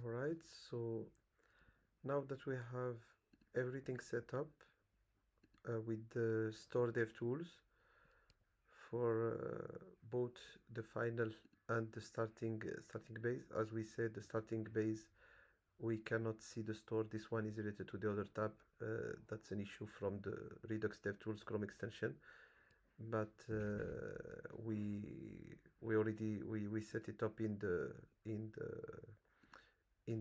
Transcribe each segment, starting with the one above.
Alright, so now that we have everything set up with the store dev tools for both the final and the starting base. As we said, the starting base, we cannot see the store. This one is related to the other tab. That's an issue from the Redux DevTools Chrome extension. But we already set it up in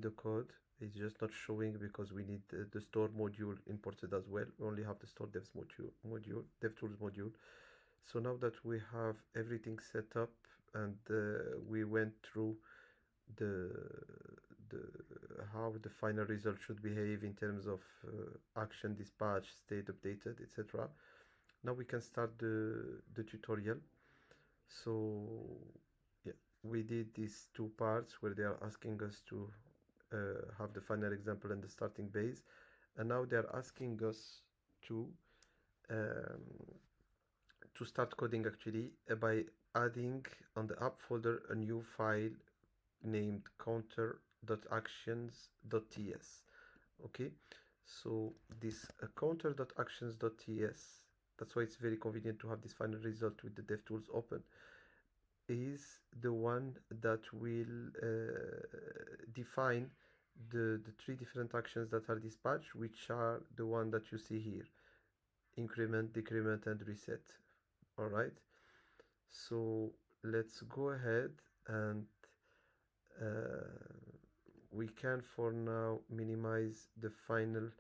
the code. It's just not showing because we need the store module imported as well. We only have the store devs module, DevTools module. So now that we have everything set up and we went through how the final result should behave in terms of action, dispatch, state updated, etc. Now we can start the tutorial. So yeah, we did these two parts where they are asking us to have the final example and the starting base, and now they're asking us to start coding actually by adding on the app folder a new file named counter.actions.ts. Okay, so this counter.actions.ts, that's why it's very convenient to have this final result with the DevTools open, is the one that will define the three different actions that are dispatched, which are the one that you see here: increment, decrement, and reset. All right, so let's go ahead and we can for now minimize the final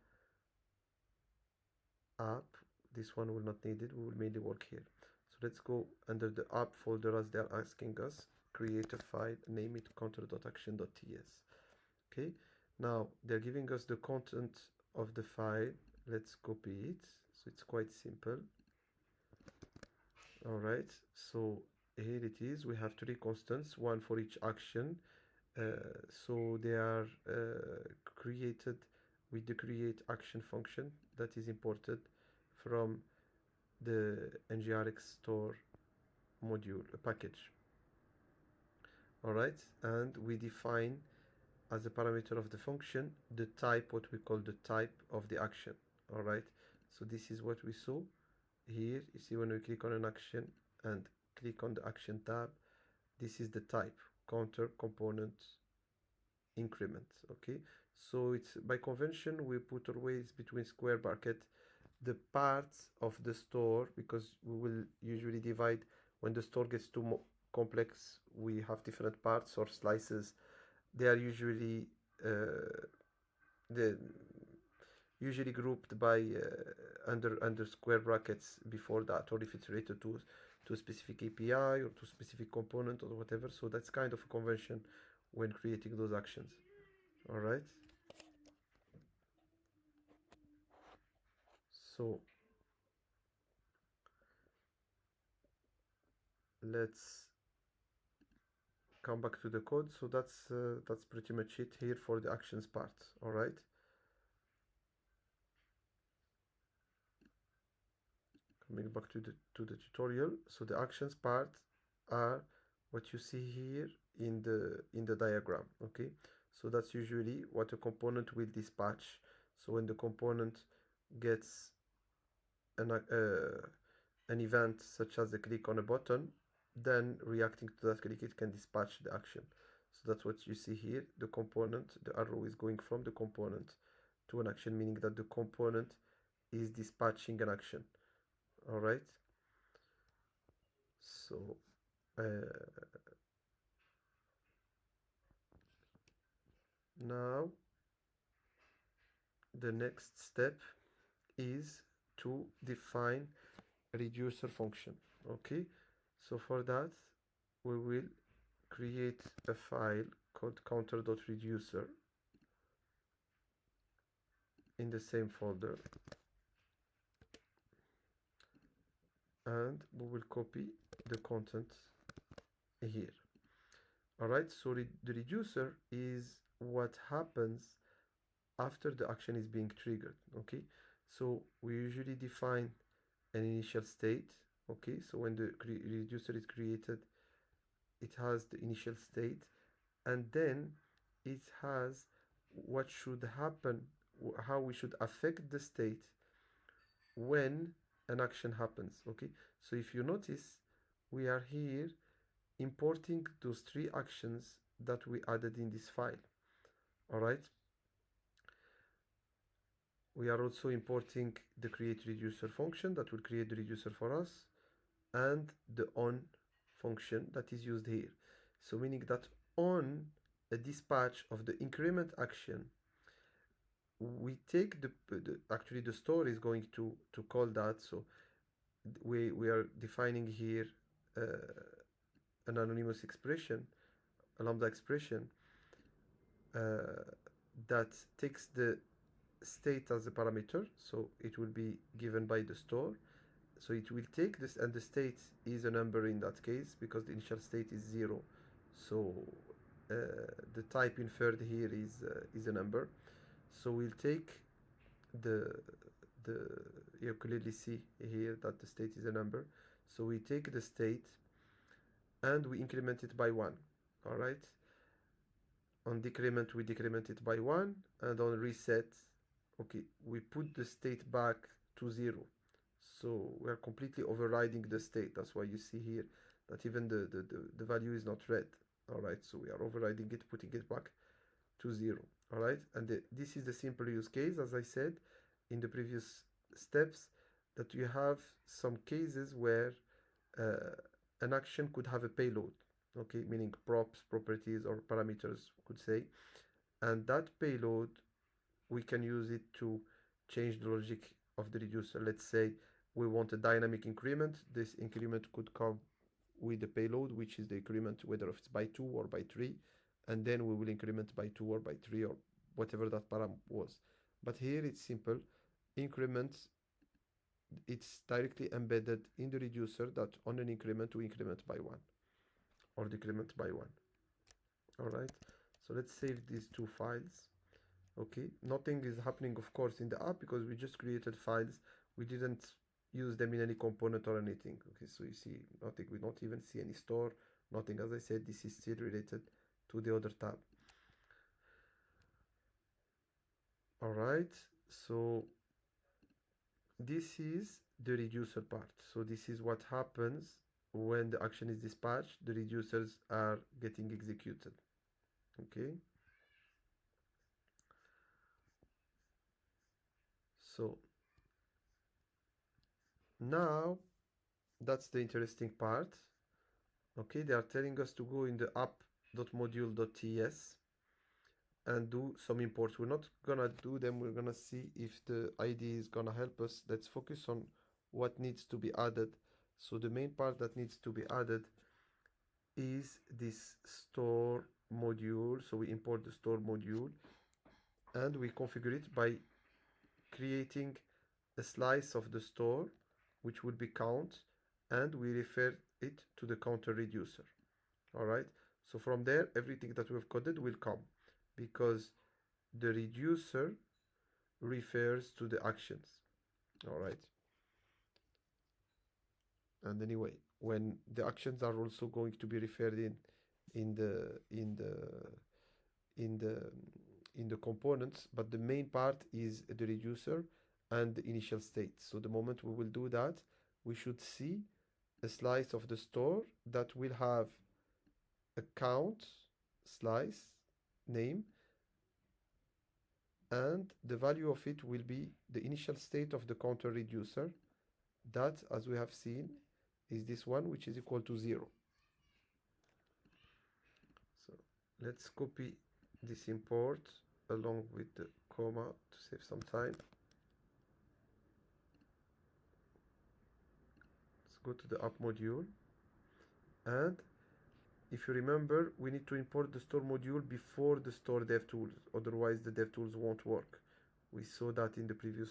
app. This one will not need it, we will mainly work here. So let's go under the app folder as they're asking us, create a file, name it counter.action.ts. Okay, now they're giving us the content of the file. Let's copy it. So it's quite simple. All right, so here it is. We have three constants, one for each action. So they are created with the create action function that is imported from the NgRx store module package. All right, and we define as a parameter of the function the type, what we call the type of the action. All right, so this is what we saw here. You see, when we click on an action and click on the action tab, this is the type: counter, component, increment. Okay, so it's by convention we put always between square bracket the parts of the store, because we will usually divide when the store gets too complex. We have different parts or slices. They are usually usually grouped by under square brackets before that, or if it's related to a specific API or to a specific component or whatever. So that's kind of a convention when creating those actions. All right, so let's come back to the code. So that's pretty much it here for the actions part. All right, coming back to the tutorial. So the actions part are what you see here in the diagram. Okay, so that's usually what a component will dispatch. So when the component gets an event such as a click on a button, then reacting to that click, it can dispatch the action. So that's what you see here. The component, the arrow is going from the component to an action, meaning that the component is dispatching an action. All right, so now the next step is to define a reducer function. Okay, so for that we will create a file called counter.reducer in the same folder, and we will copy the content here. All right, so the reducer is what happens after the action is being triggered. Okay, so we usually define an initial state. Okay, so when the reducer is created, it has the initial state, and then it has what should happen, how we should affect the state when an action happens. Okay, so if you notice, we are here importing those three actions that we added in this file. All right, we are also importing the create reducer function that will create the reducer for us, and the on function that is used here. So meaning that on a dispatch of the increment action, we take actually the store is going to call that. So we are defining here uh, an anonymous expression, a lambda expression uh, that takes the state as a parameter, so it will be given by the store. So it will take this, and the state is a number in that case because the initial state is 0. So uh, the type inferred here is a number. So we'll take the the you clearly see here that the state is a number. So we take the state and we increment it by 1. All right. On decrement we decrement it by 1, and on reset, okay, we put the state back to 0. So we are completely overriding the state. That's why you see here that even the value is not red. All right, so we are overriding it, putting it back to 0. All right, and this is the simple use case, as I said in the previous steps, that you have some cases where an action could have a payload, okay, meaning props, properties, or parameters, could say, and that payload, we can use it to change the logic of the reducer. Let's say we want a dynamic increment. This increment could come with the payload, which is the increment, whether it's by 2 or by 3, and then we will increment by 2 or by 3 or whatever that param was. But here it's simple. Increment, it's directly embedded in the reducer that on an increment we increment by 1 or decrement by 1. All right, so let's save these two files. Okay, nothing is happening of course in the app because we just created files. We didn't use them in any component or anything. Okay, so you see nothing, we don't even see any store, nothing. As I said, this is still related to the other tab. All right, so this is the reducer part. So this is what happens when the action is dispatched, the reducers are getting executed. Okay, so now that's the interesting part. Okay, they are telling us to go in the app.module.ts and do some imports. We're not gonna do them, we're gonna see if the IDE is gonna help us. Let's focus on what needs to be added. So the main part that needs to be added is this store module. So we import the store module and we configure it by creating a slice of the store, which would be count, and we refer it to the counter reducer. All right, so from there everything that we've coded will come because the reducer refers to the actions. All right, and anyway, when the actions are also going to be referred in the in the in the in the components, but the main part is the reducer and the initial state. So the moment we will do that, we should see a slice of the store that will have a count slice name, and the value of it will be the initial state of the counter reducer. That, as we have seen, is this one, which is equal to 0. So let's copy this import along with the comma to save some time. Let's go to the app module, and if you remember, we need to import the store module before the store DevTools, otherwise the DevTools won't work. We saw that in the previous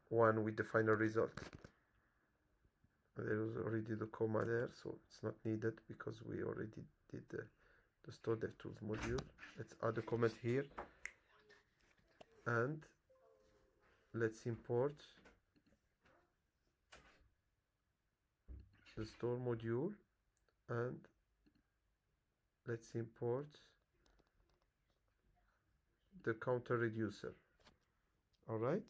one with the final result. There was already the comma there, so it's not needed because we already did the store DevTools module. Let's add a comment here, and let's import the store module, and let's import the counter reducer. All right,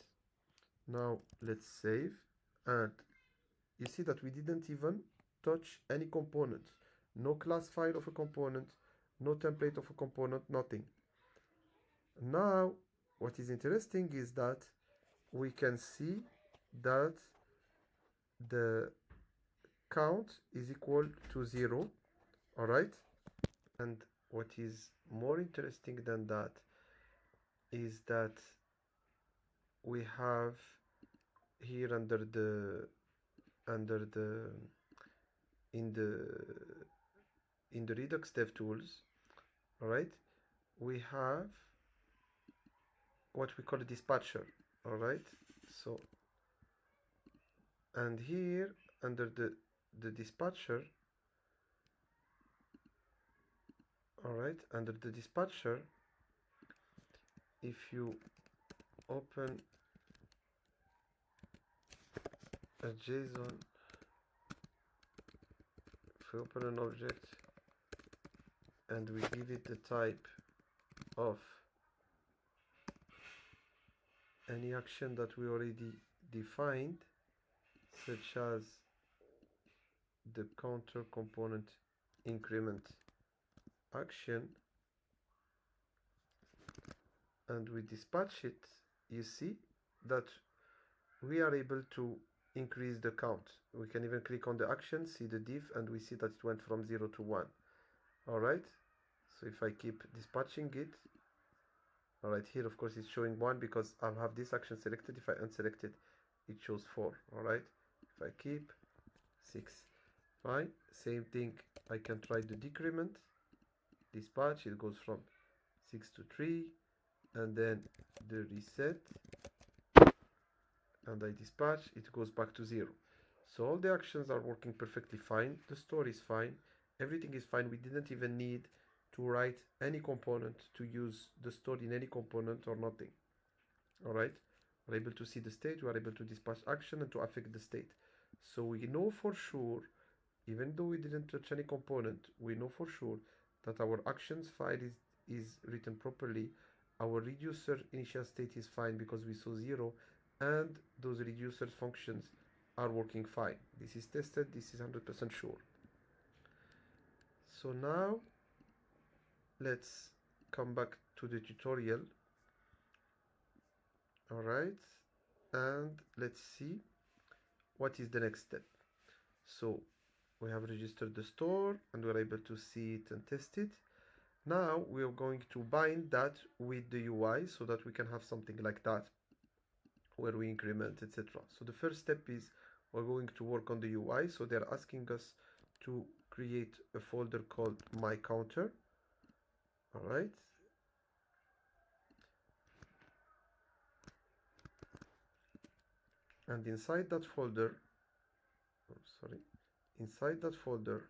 now let's save, and you see that we didn't even touch any component. No class file of a component, no template of a component, nothing. Now, what is interesting is that we can see that the count is equal to 0, all right? And what is more interesting than that is that we have here under the in the Redux DevTools, all right, we have what we call a dispatcher, all right? So, and here under the dispatcher, all right, under the dispatcher, if you open a JSON, if we open an object and we give it the type of any action that we already defined, such as the counter component increment action, and we dispatch it, you see that we are able to increase the count. We can even click on the action, see the diff, and we see that it went from 0 to 1. All right, so if I keep dispatching it, all right, here of course it's showing 1 because I have this action selected. If I unselect it, it shows 4. All right, if I keep 6, fine. Same thing, I can try the decrement, dispatch, it goes from 6 to 3, and then the reset, and I dispatch, it goes back to 0. So all the actions are working perfectly fine, the store is fine, everything is fine. We didn't even need to write any component to use the store in any component or nothing. All right, we're able to see the state, we are able to dispatch action and to affect the state. So we know for sure, even though we didn't touch any component, we know for sure that our actions file is written properly. Our reducer initial state is fine because we saw 0, and those reducer functions are working fine. This is tested, this is 100% sure. So now let's come back to the tutorial. All right, and let's see what is the next step. So we have registered the store and we're able to see it and test it. Now we are going to bind that with the UI so that we can have something like that where we increment, etc. So the first step is we're going to work on the UI. So they're asking us to create a folder called my counter. All right, and inside that folder, inside that folder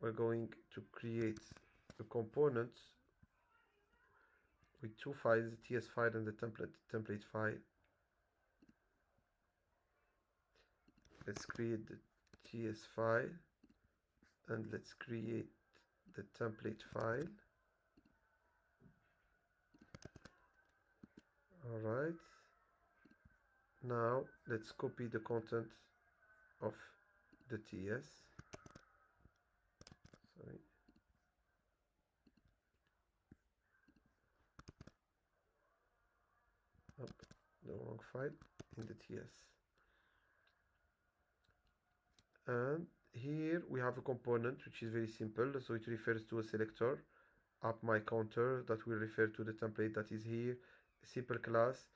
we're going to create a component with 2 files, the TS file and the template file. Let's create the TS file and let's create the template file. All right, now let's copy the content of the TS. Sorry. Up the wrong file in the TS. And here we have a component which is very simple. So it refers to a selector, up my counter, that will refer to the template that is here. A simple class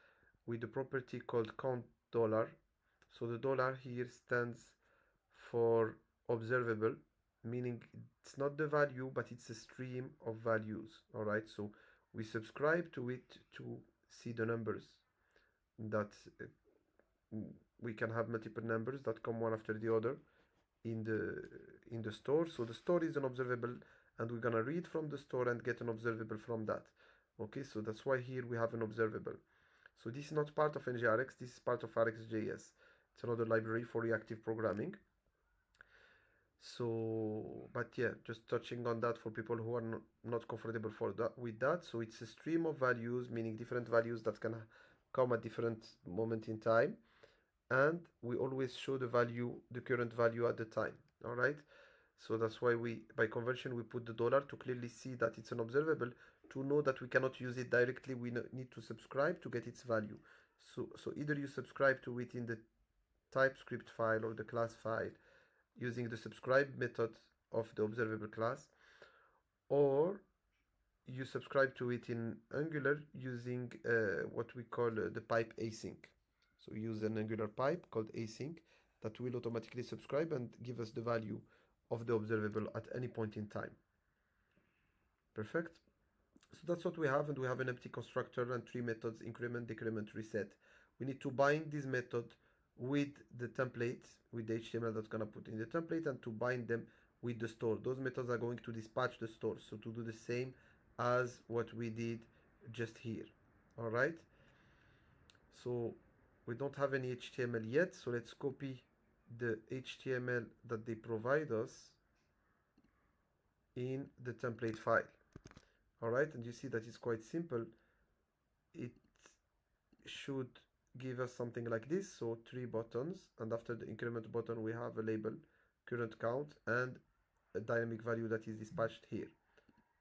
with the property called count dollar. So the dollar here stands for observable, meaning it's not the value, but it's a stream of values. All right, so we subscribe to it to see the numbers that we can have multiple numbers that come one after the other in the store. So the store is an observable, and we're gonna read from the store and get an observable from that. Okay, so that's why here we have an observable. So this is not part of NgRx, this is part of RxJS. It's another library for reactive programming. So, but yeah, just touching on that for people who are not comfortable for that with that. So it's a stream of values, meaning different values that can come at different moment in time, and we always show the value, the current value at the time. All right. So that's why we, by convention, we put the dollar to clearly see that it's an observable, to know that we cannot use it directly. We need to subscribe to get its value. So either you subscribe to it in the TypeScript file or the class file using the subscribe method of the observable class, or you subscribe to it in Angular using what we call the pipe async. So we use an Angular pipe called async that will automatically subscribe and give us the value of the observable at any point in time. Perfect. So that's what we have, and we have an empty constructor and three methods: increment, decrement, reset. We need to bind this method with the template, with the HTML that's gonna put in the template, and to bind them with the store. Those methods are going to dispatch the store, so to do the same as what we did just here. All right. So we don't have any HTML yet, so let's copy the HTML that they provide us in the template file. All right, and you see that it's quite simple. It should give us something like this. So 3 buttons, and after the increment button we have a label, current count, and a dynamic value that is dispatched here.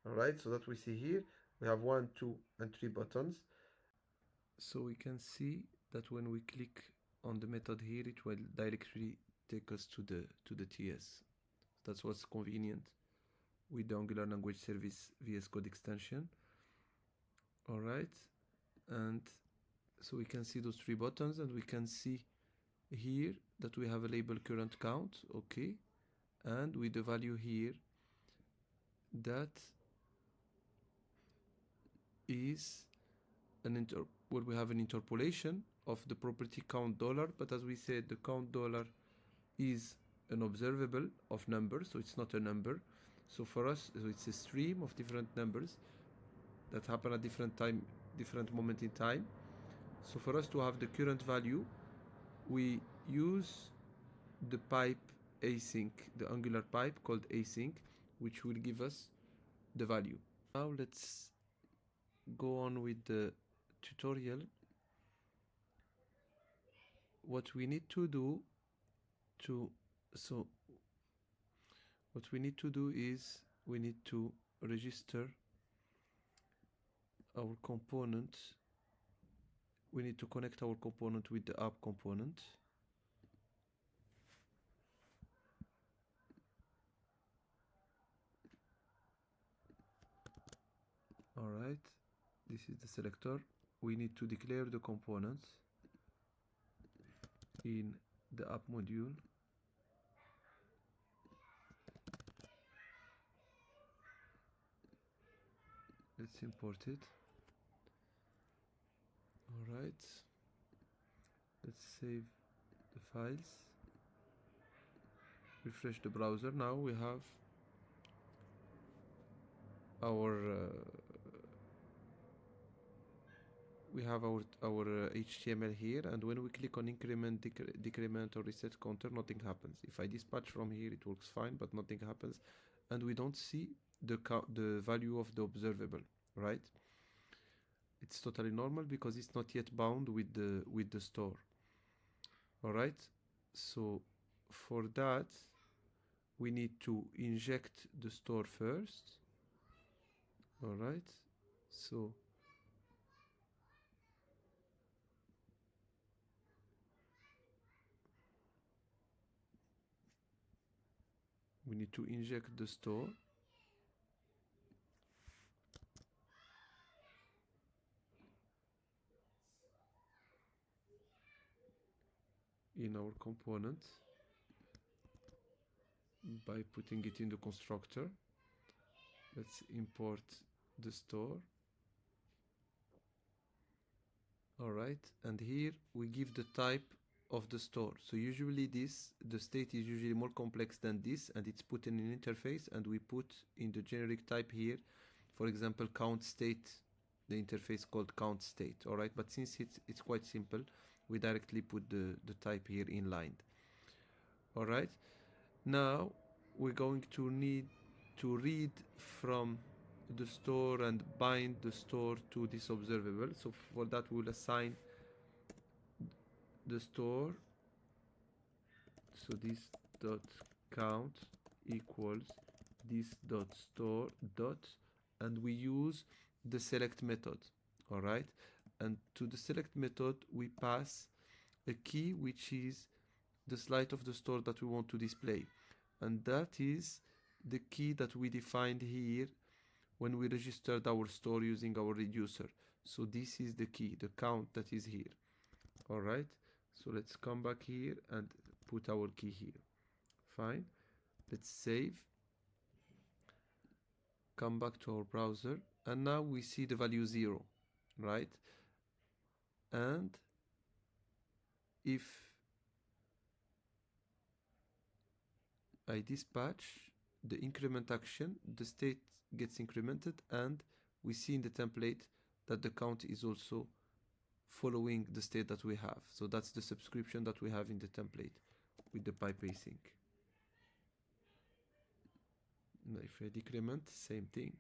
All right, so that we see here, we have 1, 2, and 3 buttons. So we can see that when we click on the method here, it will directly take us to the TS. That's what's convenient with the Angular language service VS Code extension. All right, and so we can see those 3 buttons, and we can see here that we have a label current count, okay, and with the value here that is where we have an interpolation of the property count dollar, but as we said, the count dollar is an observable of numbers, so it's not a number. So for us, so it's a stream of different numbers that happen at different moment in time. So for us to have the current value, we use the pipe async, the Angular pipe called async, which will give us the value. Now let's go on with the tutorial. What we need to do is we need to register our component. We need to connect our component with the app component. All right, this is the selector. We need to declare the component in the app module. Let's import it. All right, let's save the files, refresh the browser. Now we have our HTML here, and when we click on increment, decrement, or reset counter, nothing happens. If I dispatch from here, it works fine, but nothing happens, and we don't see the value of the observable, right? It's totally normal because it's not yet bound with the store. All right, so for that we need to inject the store first. All right, so we need to inject the store. In our component by putting it in the constructor. Let's import the store. All right, and here we give the type of the store. So usually the state is usually more complex than this, and it's put in an interface, and we put in the generic type here, for example, count state, the interface called count state. All right, but since it's quite simple, we directly put the type here inlined. All right, now we're going to need to read from the store and bind the store to this observable. So for that we'll assign the store, so this dot count equals this dot store dot, and we use the select method. All right, and to the select method we pass a key which is the slide of the store that we want to display, and that is the key that we defined here when we registered our store using our reducer. So this is the key, the count that is here. All right, so let's come back here and put our key here. Fine, let's save, come back to our browser, and now we see the value 0, right? And if I dispatch the increment action, the state gets incremented, and we see in the template that the count is also following the state that we have. So that's the subscription that we have in the template with the pipe async. Now if I decrement, same thing,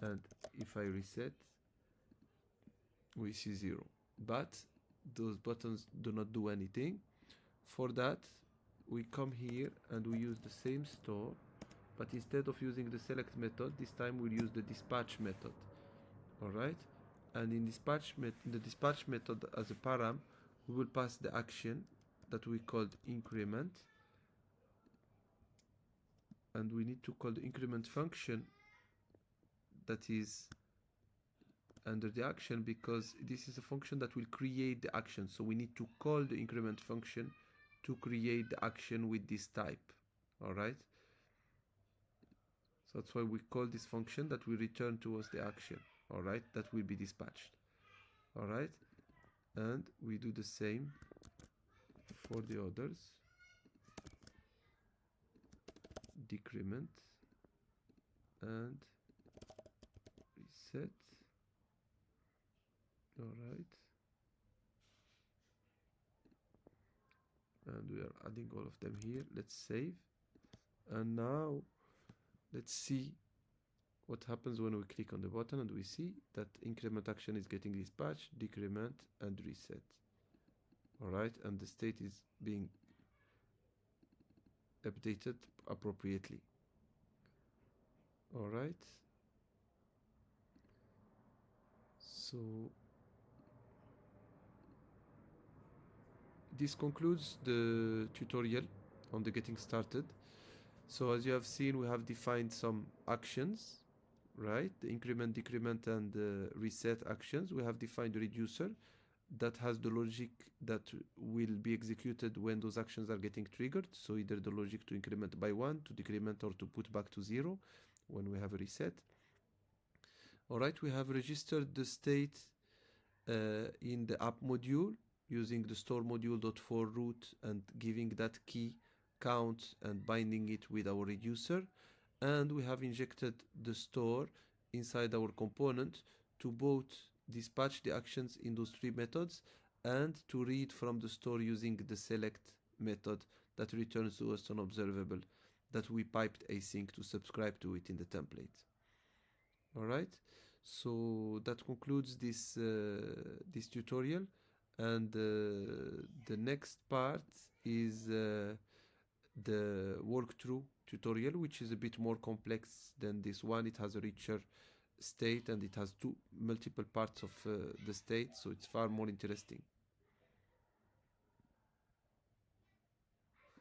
and if I reset, we see 0, but those buttons do not do anything. For that we come here and we use the same store, but instead of using the select method, this time we'll use the dispatch method. All right, and in the dispatch method as a param, we will pass the action that we called increment, and we need to call the increment function that is under the action, because this is a function that will create the action. So we need to call the increment function to create the action with this type. All right, so that's why we call this function that will return to us the action. All right, that will be dispatched. All right, and we do the same for the others. Decrement and reset. All right, and we are adding all of them here. Let's save, and now let's see what happens when we click on the button, and we see that increment action is getting dispatched, decrement, and reset. All right, and the state is being updated appropriately. All right, so this concludes the tutorial on the getting started. So as you have seen, we have defined some actions, right? The increment, decrement, and reset actions. We have defined the reducer that has the logic that will be executed when those actions are getting triggered. So either the logic to increment by 1, to decrement, or to put back to 0 when we have a reset. All right, we have registered the state in the app module using the store module.for root and giving that key count and binding it with our reducer. And we have injected the store inside our component to both dispatch the actions in those 3 methods and to read from the store using the select method that returns to us an observable that we piped async to subscribe to it in the template. All right, so that concludes this this tutorial, and the next part is the walkthrough tutorial, which is a bit more complex than this one. It has a richer state and it has multiple parts of the state, so it's far more interesting.